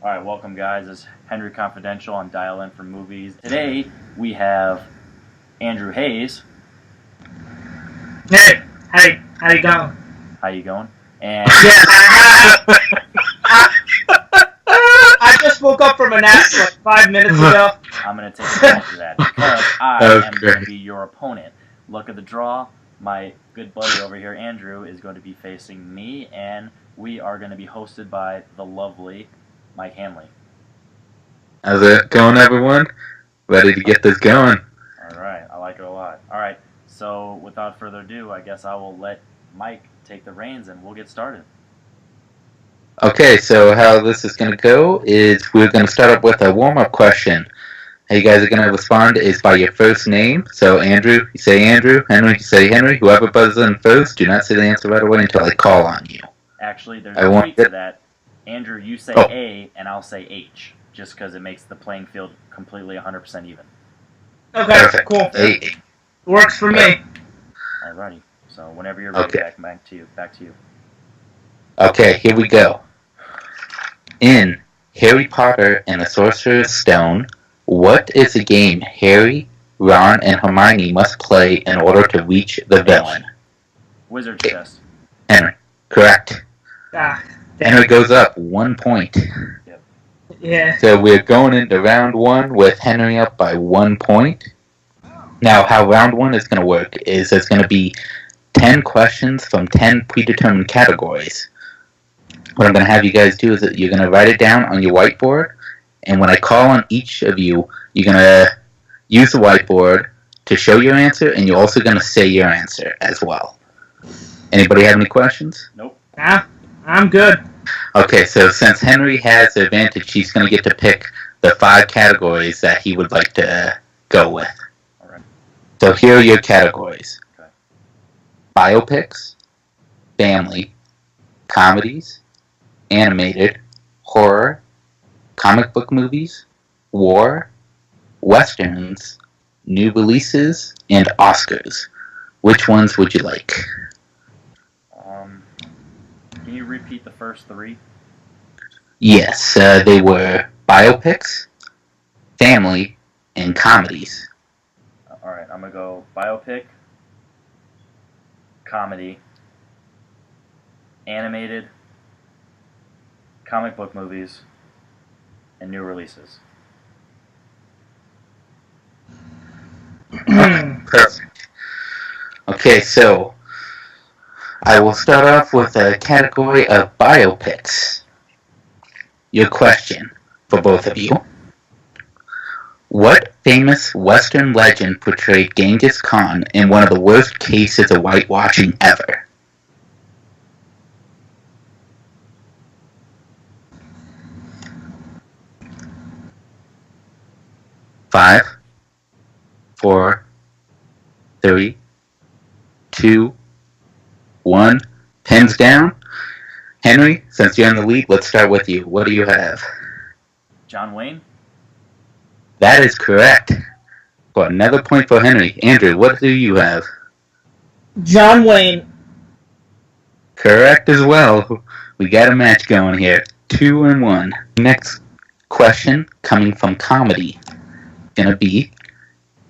Alright, welcome guys. This is Henry Confidential on Dial In for Movies. Today we have Andrew Hayes. Hey, how you going? How you going? And Yeah, I just woke up from a nap like 5 minutes ago. I'm going to take advantage of that because I am going to be your opponent. Look at the draw. My good buddy over here, Andrew, is going to be facing me, and we are going to be hosted by the lovely Mike Hanley. How's it going, everyone? Ready to get this going? Alright, I like it a lot. Alright, so without further ado, I guess I will let Mike take the reins and we'll get started. Okay, so how this is going to go is we're going to start up with a warm-up question. How you guys are going to respond is by your first name. So Andrew, you say Andrew. Henry, you say Henry. Whoever buzzes in first, do not say the answer right away until I call on you. Actually, there's a tweak to that. Andrew, you say A, and I'll say H, just because it makes the playing field completely 100% even. Okay, Perfect. cool. Hey. Works for me. Alrighty. So whenever you're ready, back to you. Okay, here we go. In Harry Potter and the Sorcerer's Stone, what is the game Harry, Ron, and Hermione must play in order to reach the villain? Wizard's Chess. Henry, correct. Henry goes up 1 point. Yep. Yeah. So we're going into round one with Henry up by 1 point. Now, how round one is going to work is there's going to be 10 questions from 10 predetermined categories. What I'm going to have you guys do is that you're going to write it down on your whiteboard, and when I call on each of you, you're going to use the whiteboard to show your answer, and you're also going to say your answer as well. Anybody have any questions? Nope. I'm good. Okay, so since Henry has the advantage, he's going to get to pick the 5 categories that he would like to go with. Alright. So here are your categories. Okay. Biopics, family, comedies, animated, horror, comic book movies, war, westerns, new releases, and Oscars. Which ones would you like? Can you repeat the first 3? Yes, they were biopics, family, and comedies. Alright, I'm going to go biopic, comedy, animated, comic book movies, and new releases. Perfect. Okay, so I will start off with a category of biopics. Your question for both of you. What famous Western legend portrayed Genghis Khan in one of the worst cases of whitewashing ever? Five, 4, 3, 2, 1. Pens down. Henry, since you're in the lead, let's start with you. What do you have? John Wayne? That is correct. For another point for Henry. Andrew, what do you have? John Wayne. Correct as well. We got a match going here. 2 and 1. Next question coming from comedy. Gonna be,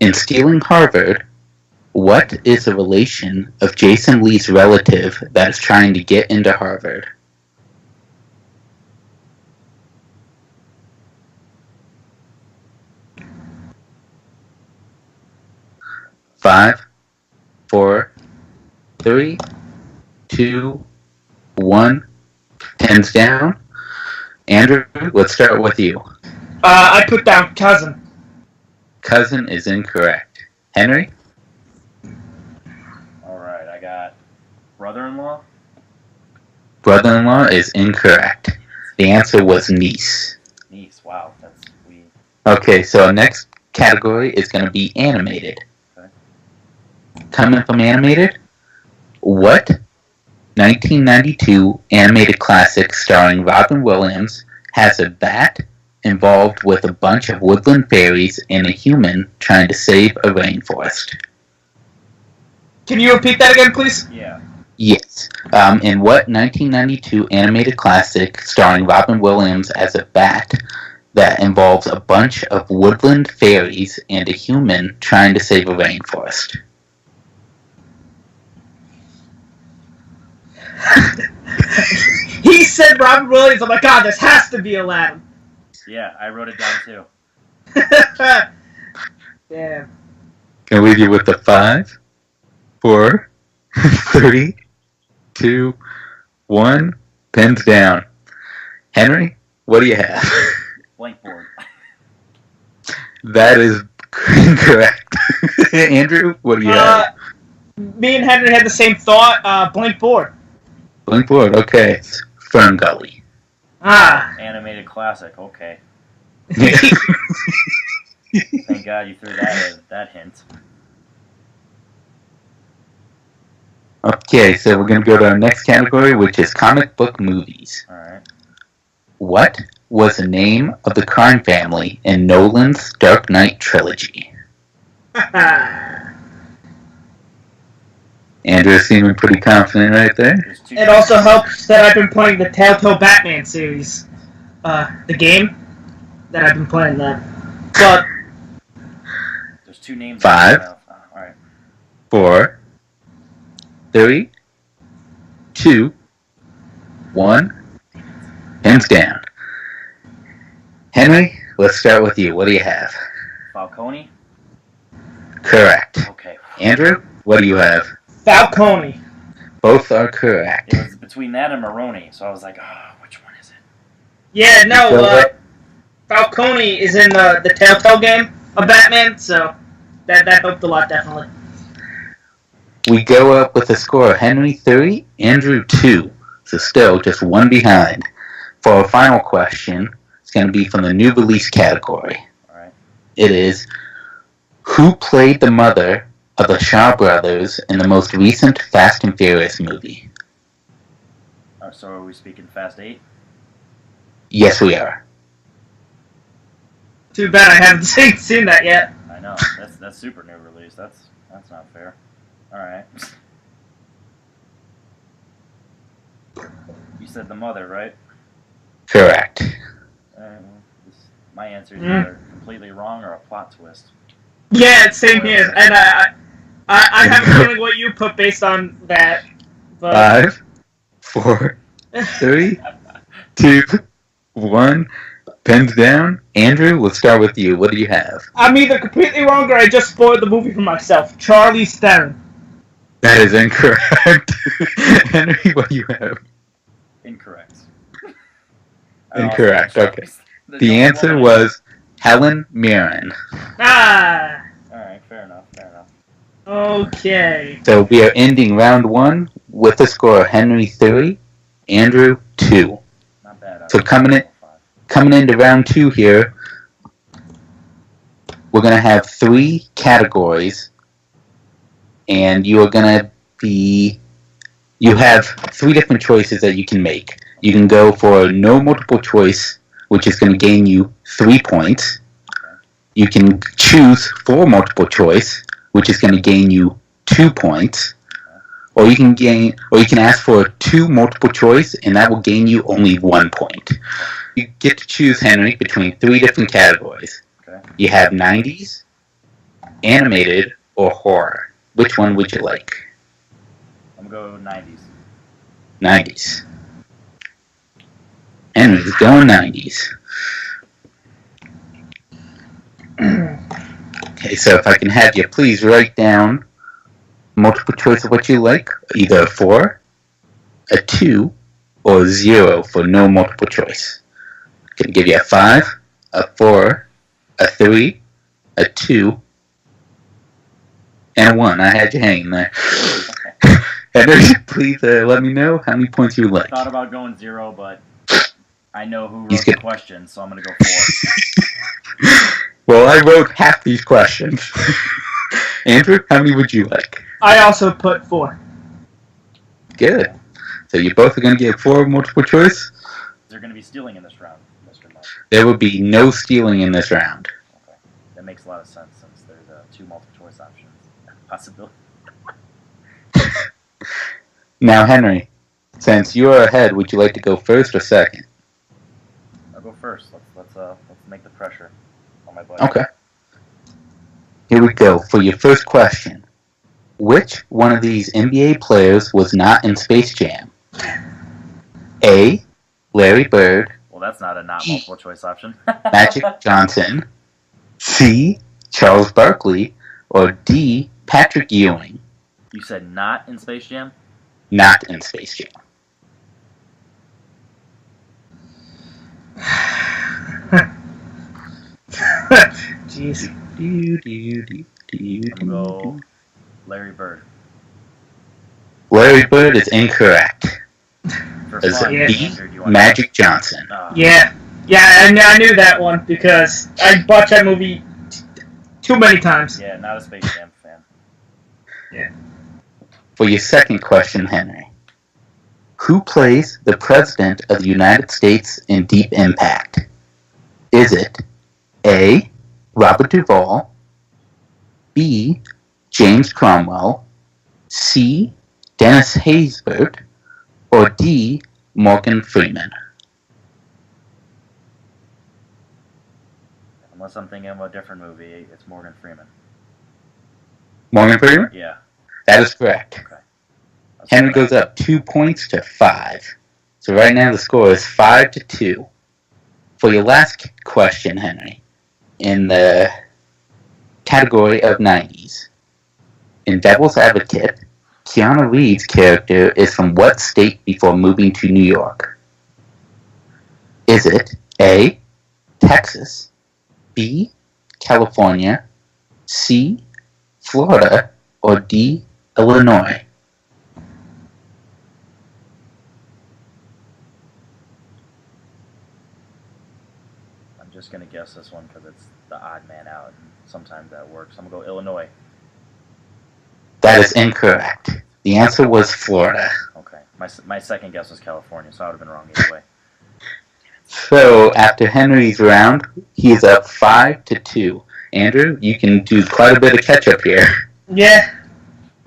in Stealing Harvard, what is the relation of Jason Lee's relative that is trying to get into Harvard? Five, 4, 3, 2, 1. Pens down. Andrew, let's start with you. I put down cousin. Cousin is incorrect. Henry? Alright, I got brother-in-law? Brother-in-law is incorrect. The answer was niece. Niece, wow, that's weird. Okay, so our next category is going to be animated. Okay. Coming from animated, what 1992 animated classic starring Robin Williams has a bat involved with a bunch of woodland fairies and a human trying to save a rainforest? Can you repeat that again, please? Yeah. Yes. In what 1992 animated classic starring Robin Williams as a bat that involves a bunch of woodland fairies and a human trying to save a rainforest? He said Robin Williams. I'm like, God, this has to be Aladdin. Yeah, I wrote it down too. Damn. Can I leave you with the 5, 4, 3, 2, 1. Pens down. Henry, what do you have? Blank board. That is correct. Andrew, what do you have? Me and Henry had the same thought. Blank board. Blank board, okay. It's Fern Gully. Ah. Animated classic. Okay. Thank God you threw that hint. Okay, so we're going to go to our next category, which is comic book movies. Alright. What was the name of the crime family in Nolan's Dark Knight trilogy? Andrew's seeming pretty confident right there. It also helps that I've been playing the Telltale Batman series. The game that I've been playing that. But There's 2 names. 5, Alright. 4, 3, 2, 1. Hands down. Henry, let's start with you. What do you have? Falcone? Correct. Okay. Andrew, what do you have? Falcone. Both are correct. It was between that and Maroney, so I was like, oh, which one is it? Yeah, no, Falcone is in the Telltale game of Batman, so that helped a lot, definitely. We go up with a score of Henry 3, Andrew 2. So still just 1 behind. For our final question, it's going to be from the new release category. Alright. It is, who played the mother of the Shaw brothers in the most recent Fast and Furious movie? So are we speaking Fast 8? Yes, we are. Too bad I haven't seen that yet. I know. That's super new release. That's not fair. Alright. You said the mother, right? Correct. My answer is either completely wrong or a plot twist. Yeah, same here. And I have a feeling what you put based on that. But 5, 4, 3, 2, 1. Pens down. Andrew, let's start with you. What do you have? I'm either completely wrong or I just spoiled the movie for myself. Charlize Theron. That is incorrect. Henry, what do you have? Incorrect. Incorrect, okay. The answer was Helen Mirren. Ah. Alright, fair enough. Okay. So we are ending round 1 with a score of Henry 3, Andrew 2. Not bad. So coming into round 2 here, we're going to have 3 categories, and you have 3 different choices that you can make. You can go for no multiple choice, which is going to gain you 3 points. You can choose for multiple choice, which is going to gain you 2 points. Or you can ask for 2 multiple choice, and that will gain you only 1 point. You get to choose, Henry, between 3 different categories. Okay. You have 90s, animated, or horror. Which one would you like? I'm going to go 90s. 90s. Henry's going 90s. Okay, so if I can have you please write down multiple choice of what you like, either a 4, a 2, or a 0 for no multiple choice. I can give you a 5, a 4, a 3, a 2, and a 1. I had you hanging there. Henry, please let me know how many points you would like. I thought about going 0, but I know who wrote the question, so I'm going to go 4. Well, I wrote half these questions. Andrew, how many would you like? I also put 4. Good. So you both are going to get 4 multiple choice? Is there going to be stealing in this round, Mr. Mike? There will be no stealing in this round. Okay. That makes a lot of sense since there's 2 multiple choice options. Possibility. Now, Henry, since you are ahead, would you like to go first or second? I'll go first. Let's make the pressure on my buddy. Okay. Here we go for your first question. Which one of these NBA players was not in Space Jam? A. Larry Bird. Well, that's not a not multiple choice option. Magic Johnson. C. Charles Barkley. Or D. Patrick Ewing. You said not in Space Jam? Not in Space Jam. Jeez. I'm gonna go Larry Bird. Larry Bird is incorrect. For Is fun, it B. Andrew, do you want Magic Johnson? Yeah, I knew that one because I watched that movie too many times. Yeah, not a Space Jam fan. Yeah. For your second question, Henry. Who plays the President of the United States in Deep Impact? Is it A. Robert Duvall, B. James Cromwell, C. Dennis Haysbert, or D. Morgan Freeman? Unless I'm thinking of a different movie, it's Morgan Freeman. Morgan Freeman? Yeah. That is correct. Okay. Henry goes up 2 points to 5. So right now the score is 5-2. For your last question, Henry, in the category of 90s, in Devil's Advocate, Keanu Reeves' character is from what state before moving to New York? Is it A. Texas, B. California, C. Florida, or D. Illinois? I'm just going to guess this one because it's the odd man out, and sometimes that works. I'm going to go Illinois. That is incorrect. The answer was Florida. Okay. My second guess was California, so I would have been wrong either way. So, after Henry's round, he's up 5-2. Andrew, you can do quite a bit of catch-up here. Yeah,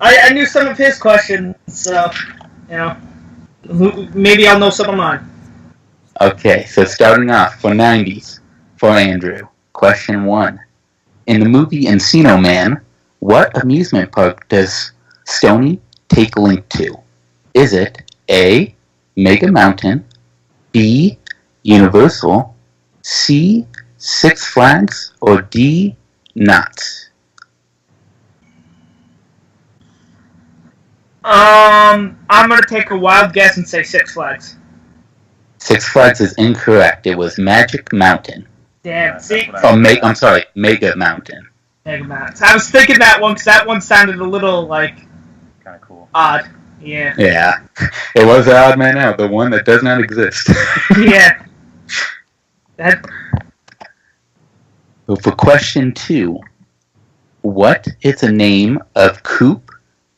I knew some of his questions, so, you know, maybe I'll know some of mine. Okay, so starting off for 90s, for Andrew. Question 1. In the movie Encino Man, what amusement park does Stoney take Link to? Is it A. Mega Mountain, B. Universal, C. Six Flags, or D. Knott's? I'm gonna take a wild guess and say Six Flags. Six Flags is incorrect. It was Magic Mountain. Damn, see? I'm sorry, Mega Mountain. Mega Mountain. I was thinking that one because that one sounded a little, like, Kind of cool. odd. Yeah. Yeah, it was the odd man out, the one that does not exist. Yeah. That. For question 2, what is the name of Coop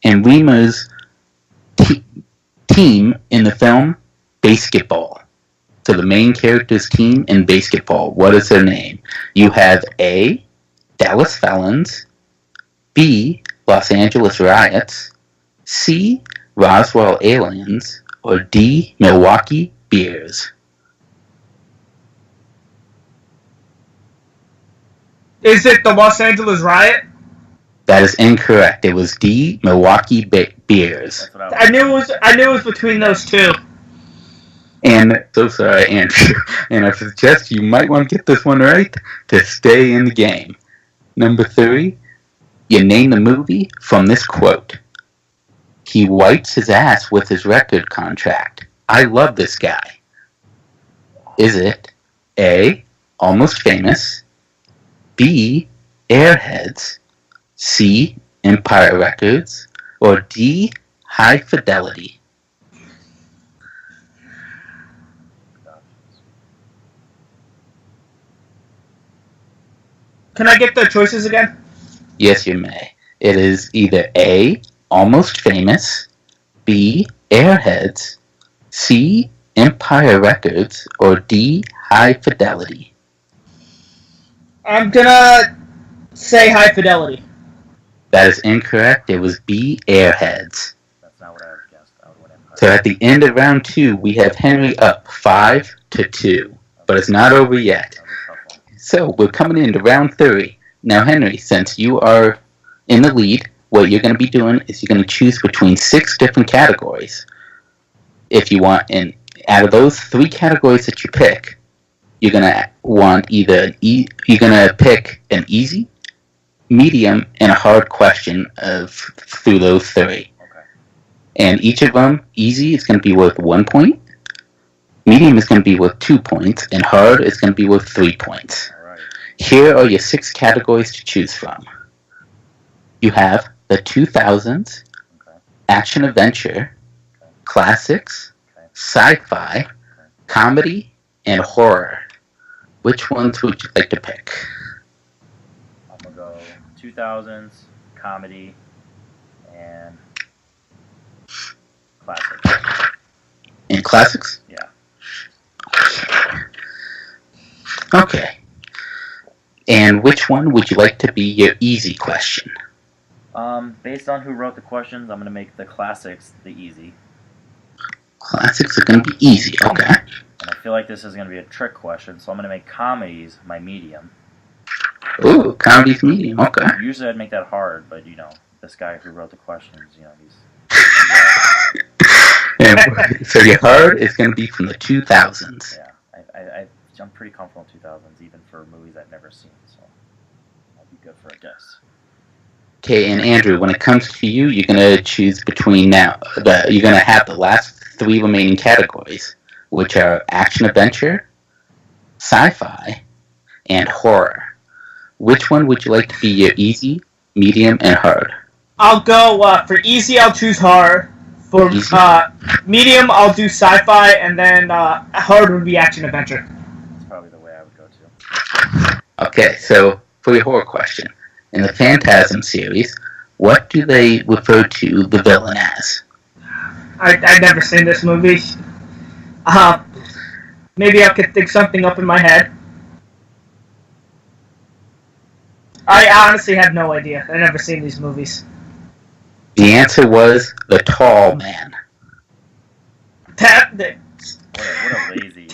and Reema's team in the film Basketball? So the main character's team in Basketball, what is their name? You have A. Dallas Felons, B. Los Angeles Riots, C. Roswell Aliens, or D. Milwaukee Bears? Is it the Los Angeles Riot? That is incorrect. It was D. Milwaukee Bears. That's what I knew it was between those two. And so sorry, Andrew. And I suggest you might want to get this one right to stay in the game. Number 3, you name the movie from this quote. He wipes his ass with his record contract. I love this guy. Is it A. Almost Famous, B. Airheads, C. Empire Records, or D. High Fidelity? Can I get the choices again? Yes, you may. It is either A. Almost Famous, B. Airheads, C. Empire Records, or D. High Fidelity. I'm gonna say High Fidelity. That is incorrect. It was B. Airheads. That's not what I would have guessed. I would So at the end of round 2, we have Henry up 5-2, but it's not over yet. So we're coming into round 3. Now, Henry, since you are in the lead, what you're going to be doing is you're going to choose between 6 different categories. If you want, and out of those 3 categories that you pick, you're going to want either you're going to pick an easy, medium, and a hard question through those 3. Okay. And each of them, easy is going to be worth 1 point, medium is going to be worth 2 points, and hard is going to be worth 3 points. All right. Here are your 6 categories to choose from. You have the 2000s, Okay. action-adventure, Okay. classics, Okay. sci-fi, Okay. comedy, and horror. Which ones would you like to pick? I'm gonna go 2000s, comedy, and classic. In classics? Yeah. Okay. And which one would you like to be your easy question? Based on who wrote the questions, I'm gonna make the classics the easy. Classics are going to be easy, okay. And I feel like this is gonna be a trick question, so I'm gonna make comedies my medium. Ooh, comedy's medium, okay. Usually I'd make that hard, but this guy who wrote the questions, he's. And so your hard is going to be from the 2000s. Yeah, I'm pretty comfortable in 2000s, even for movies I've never seen, so I'll be good for a guess. Okay, and Andrew, when it comes to you, you're going to choose between you're going to have the last 3 remaining categories, which are action-adventure, sci-fi, and horror. Which one would you like to be your easy, medium, and hard? I'll go for easy. I'll choose hard. For Easy. Medium, I'll do sci-fi, and then hard would be action adventure. That's probably the way I would go to. Okay, so for your horror question, in the Phantasm series, what do they refer to the villain as? I've never seen this movie. Maybe I could think something up in my head. I honestly have no idea. I've never seen these movies. The answer was the Tall Man. What a lazy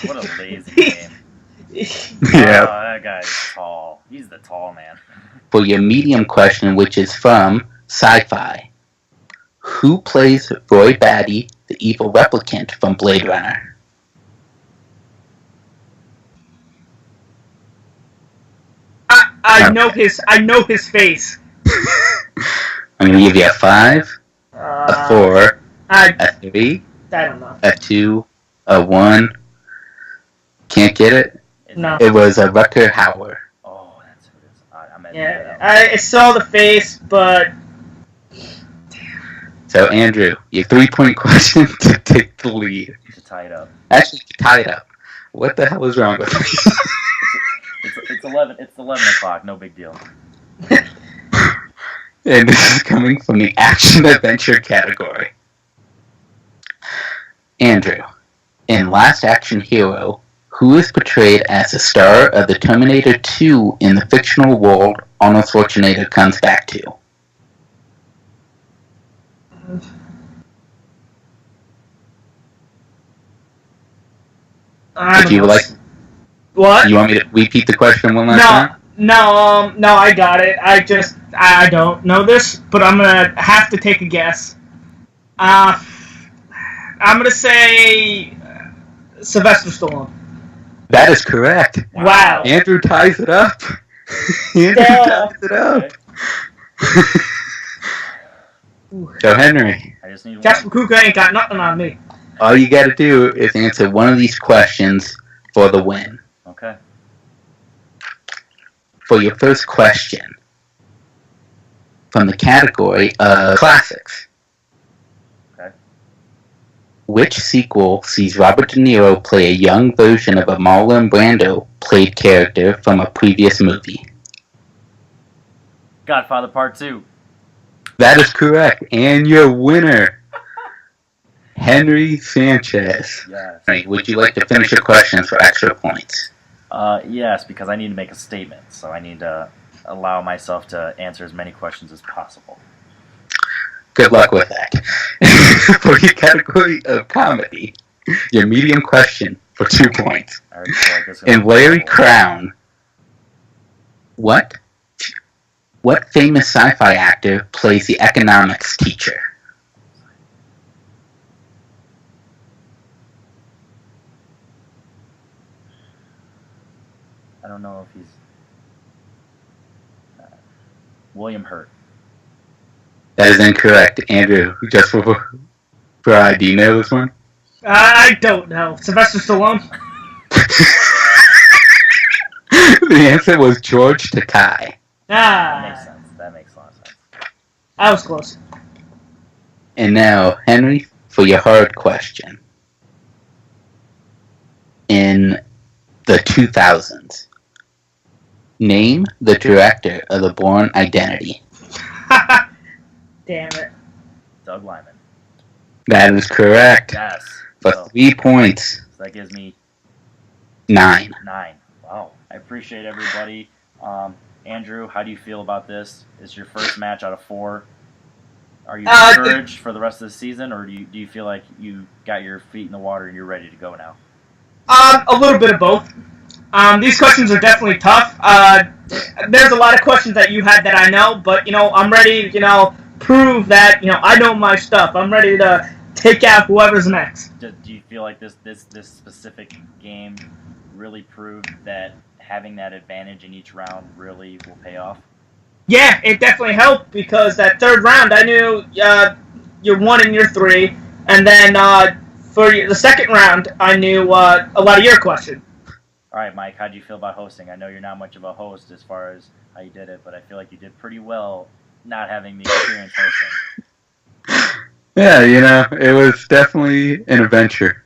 name. Yeah. Oh, that guy's tall. He's the tall man. For your medium question, which is from sci-fi, who plays Roy Batty, the evil replicant from Blade Runner? I know his face. I'm going to give you a 5, a 4, I a 3, don't know. a 2, a 1. Can't get it? No. It was a Rutger Hauer. Oh, that's who it is. I'm at Yeah, I saw the face, but So, Andrew, your 3-point question to take the lead. to tie it up. Actually, to tie it up. What the hell is wrong with me? It's 11. It's 11 o'clock. No big deal. And this is coming from the action-adventure category. Andrew, in Last Action Hero, who is portrayed as the star of the Terminator 2 in the fictional world Arnold Schwarzenegger comes back to? I If you don't would know. like, What? you want me to repeat the question one last time? No, I got it. I don't know this, but I'm gonna have to take a guess. I'm gonna say Sylvester Stallone. That is correct. Wow. Andrew ties it up. Andrew Yeah. ties it up. Okay. So, Henry, I just need Jasper one. Kuka ain't got nothing on me. all you got to do is answer one of these questions for the win. Okay. For your first question, from the category of classics. Okay. Which sequel sees Robert De Niro play a young version of a Marlon Brando played character from a previous movie? Godfather Part 2. That is correct, and your winner, Henry Sanchez. Yes. Henry, would you like to finish your questions for extra points? Yes, because I need to make a statement, so I need to allow myself to answer as many questions as possible. Good luck with that. For your category of comedy, your medium question for 2 points. I already feel like this is gonna In be Larry horrible. Crown, what famous sci-fi actor plays the economics teacher? I don't know if he's William Hurt. That is incorrect. Andrew, just for do you know this one? I don't know. Sylvester Stallone? The answer was George Takei. That makes Ah, sense. That makes a lot of sense. I was close. And now, Henry, for your hard question. In the 2000s, name the director of The Bourne Identity. Damn it. Doug Lyman. That is correct. Yes. For So 3 points. that gives me 9. 9. Wow. I appreciate everybody. Andrew, how do you feel about this? It's your first match out of 4. Are you encouraged for the rest of the season, or do you feel like you got your feet in the water and you're ready to go now? A little bit of both. These questions are definitely tough. There's a lot of questions that you had that I know, but, I'm ready to, prove that, I know my stuff. I'm ready to take out whoever's next. Do you feel like this specific game really proved that having that advantage in each round really will pay off? Yeah, it definitely helped because that third round, I knew your 1 and your 3, and then for the second round, I knew a lot of your questions. All right, Mike, how do you feel about hosting? I know you're not much of a host as far as how you did it, but I feel like you did pretty well not having the experience hosting. Yeah, it was definitely an adventure.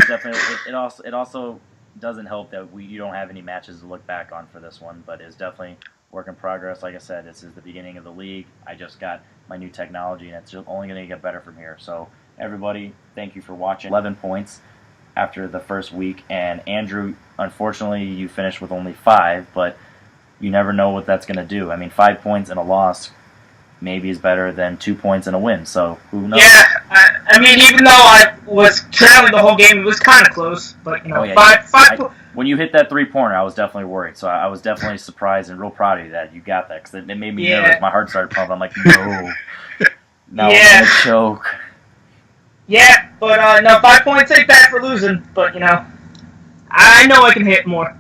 Definitely, it also doesn't help that you don't have any matches to look back on for this one, but it's definitely work in progress. Like I said, this is the beginning of the league. I just got my new technology, and it's only going to get better from here. So everybody, thank you for watching. 11 points after the first week, and Andrew, unfortunately, you finished with only 5, but you never know what that's going to do. I mean, 5 points and a loss maybe is better than 2 points and a win, so who knows? Yeah, I mean, even though I was trailing the whole game, it was kind of close. But, when you hit that 3-pointer, I was definitely worried. So I was definitely surprised and real proud of you that you got that, because it made me nervous. My heart started pumping. I'm like, no. Now I'm going to choke. Yeah, but no, 5 points ain't bad for losing. But, I know I can hit more.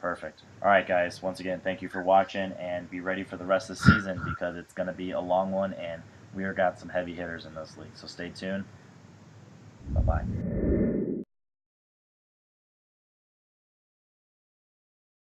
Perfect. All right, guys. Once again, thank you for watching, and be ready for the rest of the season because it's going to be a long one, and we got some heavy hitters in this league. So stay tuned.